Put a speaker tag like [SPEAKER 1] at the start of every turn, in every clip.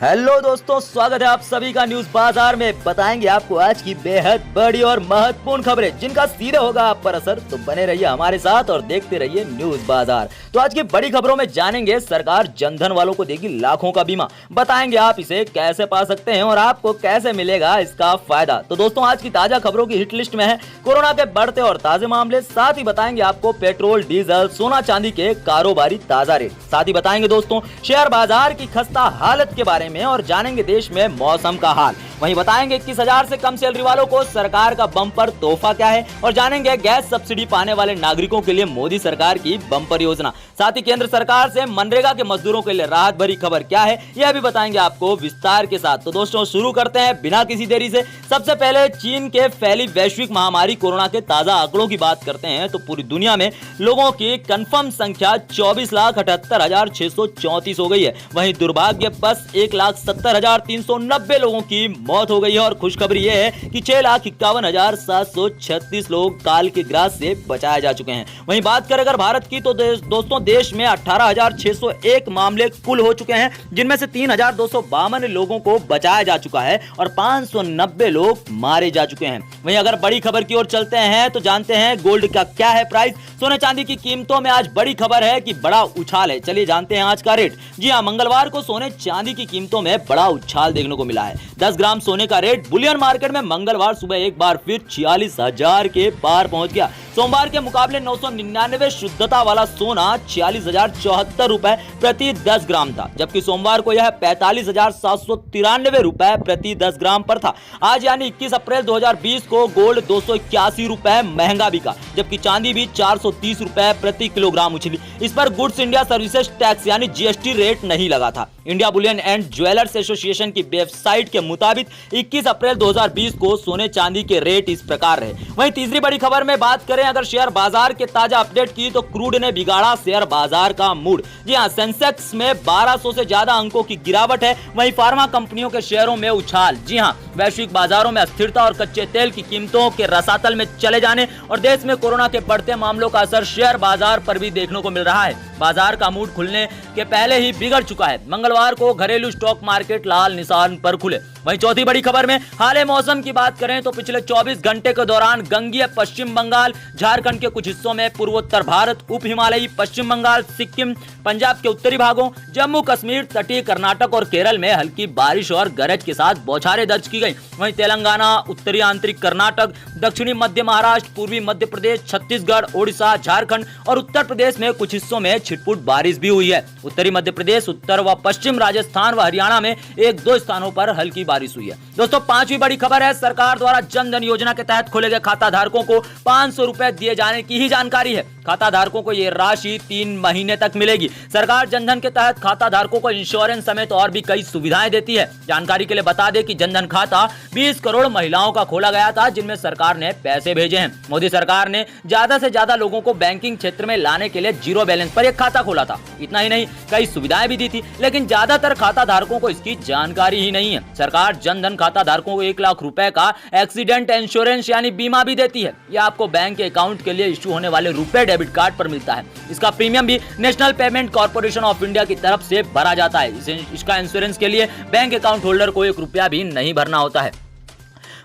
[SPEAKER 1] Hello दोस्तों, स्वागत है आप सभी का न्यूज बाजार में। बताएंगे आपको आज की बेहद बड़ी और महत्वपूर्ण खबरें जिनका सीधे होगा आप पर असर। तो बने रहिए हमारे साथ और देखते रहिए न्यूज बाजार। तो आज की बड़ी खबरों में जानेंगे सरकार जनधन वालों को देगी लाखों का बीमा। बताएंगे आप इसे कैसे पा सकते हैं और आपको कैसे मिलेगा इसका फायदा। तो दोस्तों आज की ताजा खबरों की हिट लिस्ट में है कोरोना के बढ़ते और ताजे मामले। साथ ही बताएंगे आपको पेट्रोल, डीजल, सोना चांदी के कारोबारी ताजा रेट। साथ ही बताएंगे दोस्तों शेयर बाजार की खस्ता हालत के बारे में और जानेंगे देश में मौसम का हाल। वहीं बताएंगे 21,000 से कम सैलरी वालों को सरकार का बम्पर तोहफा क्या है और जानेंगे गैस सब्सिडी पाने वाले नागरिकों के लिए मोदी सरकार की बम्पर योजना। साथ ही केंद्र सरकार से मनरेगा के मजदूरों के लिए राहत भरी खबर क्या है यह भी बताएंगे आपको विस्तार के साथ। तो दोस्तों शुरू करते हैं बिना किसी देरी से। सबसे पहले चीन के फैली वैश्विक महामारी कोरोना के ताजा आंकड़ों की बात करते हैं तो पूरी दुनिया में लोगों की कंफर्म संख्या 24,78,634 हो गई है। वहीं दुर्भाग्य बस 1,70,390 लोगों की मौत हो गई है और खुशखबरी यह है कि 6,51,736 लोग काल के ग्रास से बचाए जा चुके हैं। वहीं बात करें अगर भारत की तो दोस्तों देश में 18,601 मामले कुल हो चुके हैं जिनमें से 3,252 लोगों को बचाया जा चुका है और 590 लोग मारे जा चुके हैं। वहीं अगर बड़ी खबर की ओर चलते हैं तो जानते हैं गोल्ड का क्या है प्राइस। सोने चांदी की कीमतों में आज बड़ी खबर है कि बड़ा उछाल है। चलिए जानते हैं आज का रेट। जी हां, मंगलवार को सोने चांदी की कीमतों में बड़ा उछाल देखने को मिला है। 10 ग्राम सोने का रेट बुलियन मार्केट में मंगलवार सुबह एक बार फिर 46,000 के पार पहुंच गया। सोमवार के मुकाबले 999 शुद्धता वाला सोना 46,074 रुपए प्रति 10 ग्राम था, जबकि सोमवार को यह 45,793 रुपए प्रति 10 ग्राम पर था। आज यानी 21 अप्रैल 2020 को गोल्ड 281 रुपए महंगा बिका, जबकि चांदी भी 430 रुपए प्रति किलोग्राम उछली। इस पर गुड्स इंडिया सर्विसेज टैक्स यानी जीएसटी रेट नहीं लगा था। India Boolean and jewellers association की वेबसाइट के मुताबिक 21 अप्रैल 2020 को सोने चांदी के रेट इस प्रकार रहे। वहीं तीसरी बड़ी खबर में बात करें अगर शेयर बाजार के ताजा अपडेट की तो क्रूड ने बिगाड़ा शेयर बाजार का मूड। जी हां, सेंसेक्स में 1200 से ज्यादा अंकों की गिरावट है। वहीं फार्मा कंपनियों के शेयरों में उछाल। जी हां, वैश्विक बाजारों में अस्थिरता और कच्चे तेल की कीमतों के रसातल में चले जाने और देश में कोरोना के बढ़ते मामलों का असर शेयर बाजार पर भी देखने को मिल रहा है। बाजार का मूड खुलने के पहले ही बिगड़ चुका है। मंगलवार को घरेलू स्टॉक मार्केट लाल निशान पर खुले। वहीं चौथी बड़ी खबर में हाल मौसम की बात करें तो पिछले 24 घंटे के दौरान गंगीय पश्चिम बंगाल, झारखंड के कुछ हिस्सों में, पूर्वोत्तर भारत, उप हिमालयी पश्चिम बंगाल, सिक्किम, पंजाब के उत्तरी भागों, जम्मू कश्मीर, तटीय कर्नाटक और केरल में हल्की बारिश और गरज के साथ बौछारें दर्ज की गई। वहीं तेलंगाना, उत्तरी आंतरिक कर्नाटक, दक्षिणी मध्य महाराष्ट्र, पूर्वी मध्य प्रदेश, छत्तीसगढ़, ओडिशा, झारखंड और उत्तर प्रदेश में कुछ हिस्सों में छिटपुट बारिश भी हुई है। उत्तरी मध्य प्रदेश, उत्तर व पश्चिम राजस्थान व हरियाणा में 1-2 स्थानों पर हल्की बारिश हुई है। दोस्तों पांचवी बड़ी खबर है सरकार द्वारा जन धन योजना के तहत खोले गए खाता धारकों को 500 रुपए दिए जाने की ही जानकारी है। खाता धारकों को यह राशि 3 महीने तक मिलेगी। सरकार जनधन के तहत खाता धारकों को इंश्योरेंस समेत और भी कई सुविधाएं देती है। जानकारी के लिए बता दें कि जनधन खाता 20 करोड़ महिलाओं का खोला गया था जिनमें सरकार ने पैसे भेजे हैं। मोदी सरकार ने ज्यादा से ज्यादा लोगों को बैंकिंग क्षेत्र में लाने के लिए जीरो बैलेंस पर एक खाता खोला था। इतना ही नहीं, कई सुविधाएं भी दी थी, लेकिन ज्यादातर खाता धारकों को इसकी जानकारी ही नहीं है। सरकार जनधन खाता धारकों को 1 लाख रुपए का एक्सीडेंट इंश्योरेंस यानी बीमा भी देती है। यह आपको बैंक के अकाउंट के लिए इश्यू होने वाले रुपए डेबिट कार्ड पर मिलता है। इसका प्रीमियम भी national payment corporation of India की तरफ से भरा जाता है। इसका इंश्योरेंस के लिए बैंक अकाउंट होल्डर को 1 रुपया भी नहीं भरना होता है।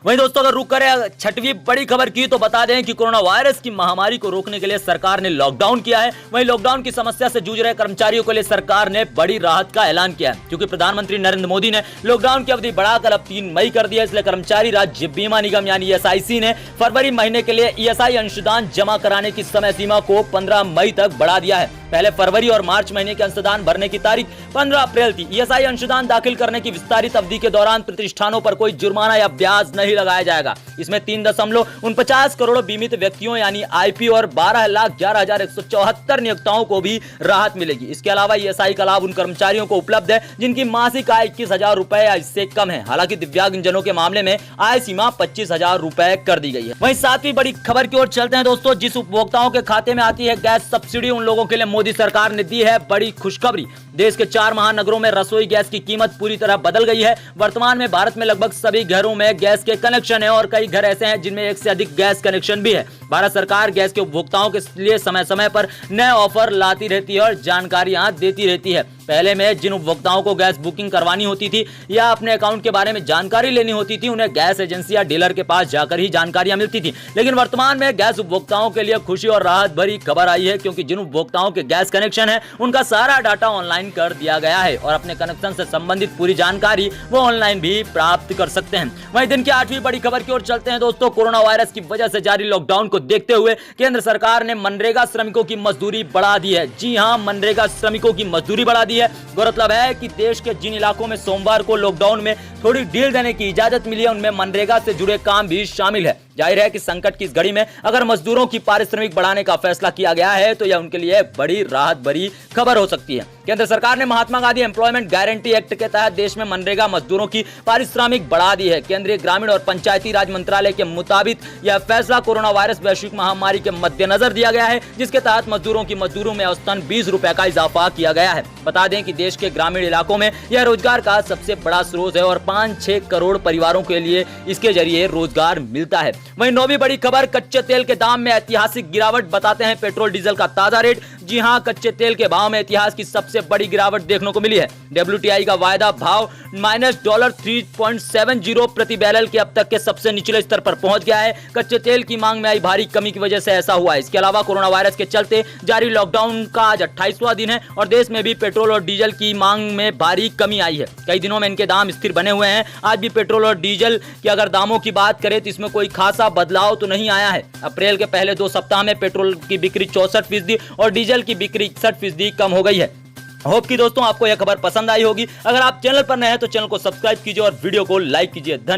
[SPEAKER 1] वहीं दोस्तों अगर रुक करें छठवीं बड़ी खबर की तो बता दें कि कोरोना वायरस की महामारी को रोकने के लिए सरकार ने लॉकडाउन किया है। वहीं लॉकडाउन की समस्या से जूझ रहे कर्मचारियों के लिए सरकार ने बड़ी राहत का ऐलान किया है, क्योंकि प्रधानमंत्री नरेंद्र मोदी ने लॉकडाउन की अवधि बढ़ाकर अब 3 मई कर दिया। इसलिए कर्मचारी राज्य बीमा निगम यानी ईएसआईसी ने फरवरी महीने के लिए ईएसआई अंशदान जमा कराने की समय सीमा को 15 मई तक बढ़ा दिया है। पहले फरवरी और मार्च महीने के अंशदान भरने की तारीख 15 अप्रैल थी। ईएसआई अंशदान दाखिल करने की विस्तारित अवधि के दौरान प्रतिष्ठानों पर कोई जुर्माना या ब्याज नहीं लगाया जाएगा। इसमें 3.49 करोड़ बीमित व्यक्तियों यानी आईपी और 12,11,174 नियोक्ताओं को भी राहत मिलेगी। इसके अलावा ईएसआई का लाभ उन कर्मचारियों को उपलब्ध है जिनकी मासिक आय 21,000 रुपए या इससे कम है। हालांकि दिव्यांगजनों के मामले में आय सीमा 25,000 रुपए कर दी गई है। वहीं सातवीं बड़ी खबर की ओर चलते हैं दोस्तों। जिस उपभोक्ताओं के खाते में आती है गैस सब्सिडी, उन लोगों के लिए मोदी सरकार ने दी है बड़ी खुशखबरी। देश के 4 महानगरों में रसोई गैस की कीमत पूरी तरह बदल गई है। वर्तमान में भारत में लगभग सभी घरों में गैस के कनेक्शन है और कई घर ऐसे हैं जिनमें 1 से अधिक गैस कनेक्शन भी है। भारत सरकार गैस के उपभोक्ताओं के लिए समय समय पर नए ऑफर लाती रहती है और जानकारियां देती रहती है। पहले में जिन उपभोक्ताओं को गैस बुकिंग करवानी होती थी या अपने अकाउंट के बारे में जानकारी लेनी होती थी, उन्हें गैस एजेंसी या डीलर के पास जाकर ही जानकारियां मिलती थी। लेकिन वर्तमान में गैस उपभोक्ताओं के लिए खुशी और राहत भरी खबर आई है, क्योंकि जिन उपभोक्ताओं के गैस कनेक्शन है उनका सारा डाटा ऑनलाइन कर दिया गया है और अपने कनेक्शन से संबंधित पूरी जानकारी वो ऑनलाइन भी प्राप्त कर सकते हैं। वहीं दिन की 8वीं बड़ी खबर की ओर चलते हैं दोस्तों। कोरोना वायरस की वजह से जारी लॉकडाउन को देखते हुए केंद्र सरकार ने मनरेगा श्रमिकों की मजदूरी बढ़ा दी है। जी हां, मनरेगा श्रमिकों की मजदूरी बढ़ा दी है। गौरतलब है कि देश के जिन इलाकों में सोमवार को लॉकडाउन में थोड़ी ढील देने की इजाजत मिली है, उनमें मनरेगा से जुड़े काम भी शामिल है। जाहिर है कि संकट की इस घड़ी में अगर मजदूरों की पारिश्रमिक बढ़ाने का फैसला किया गया है तो यह उनके लिए बड़ी राहत भरी खबर हो सकती है। केंद्र सरकार ने Mahatma Gandhi employment guarantee act के तहत देश में मनरेगा मजदूरों की पारिश्रमिक बढ़ा दी है। केंद्रीय ग्रामीण और पंचायती राज मंत्रालय के मुताबिक यह फैसला कोरोना वायरस वैश्विक महामारी के मद्देनजर दिया गया है, जिसके तहत मजदूरों की मजदूरों में औसतन 20 रुपए का इजाफा किया गया है। बता दें कि देश के ग्रामीण इलाकों में यह रोजगार का सबसे बड़ा स्रोत है और 5-6 करोड़ परिवारों के लिए इसके जरिए रोजगार मिलता है। वहीं 9वीं बड़ी खबर, कच्चे तेल के दाम में ऐतिहासिक गिरावट, बताते हैं पेट्रोल डीजल का ताजा रेट। जी हां, कच्चे तेल के भाव में इतिहास की सबसे बड़ी गिरावट देखने को मिली है। WTI का वायदा भाव -$3.70 प्रति बैरल के अब तक के सबसे निचले स्तर पर पहुंच गया है। कच्चे तेल की मांग में आई भारी कमी की वजह से ऐसा हुआ है। इसके अलावा कोरोना वायरस के चलते जारी लॉकडाउन का आज 28वां दिन है और देश में भी पेट्रोल और डीजल की मांग में भारी कमी आई है। कई दिनों में इनके दाम स्थिर बने हुए हैं। आज भी पेट्रोल और डीजल की अगर दामों की बात करें तो इसमें कोई खासा बदलाव तो नहीं आया है। अप्रैल के पहले 2 सप्ताह में पेट्रोल की बिक्री 64% और डीजल की बिक्री 61% कम हो गई है। होप कि दोस्तों आपको यह खबर पसंद आई होगी। अगर आप चैनल पर नए हैं तो चैनल को सब्सक्राइब कीजिए और वीडियो को लाइक कीजिए। धन्यवाद।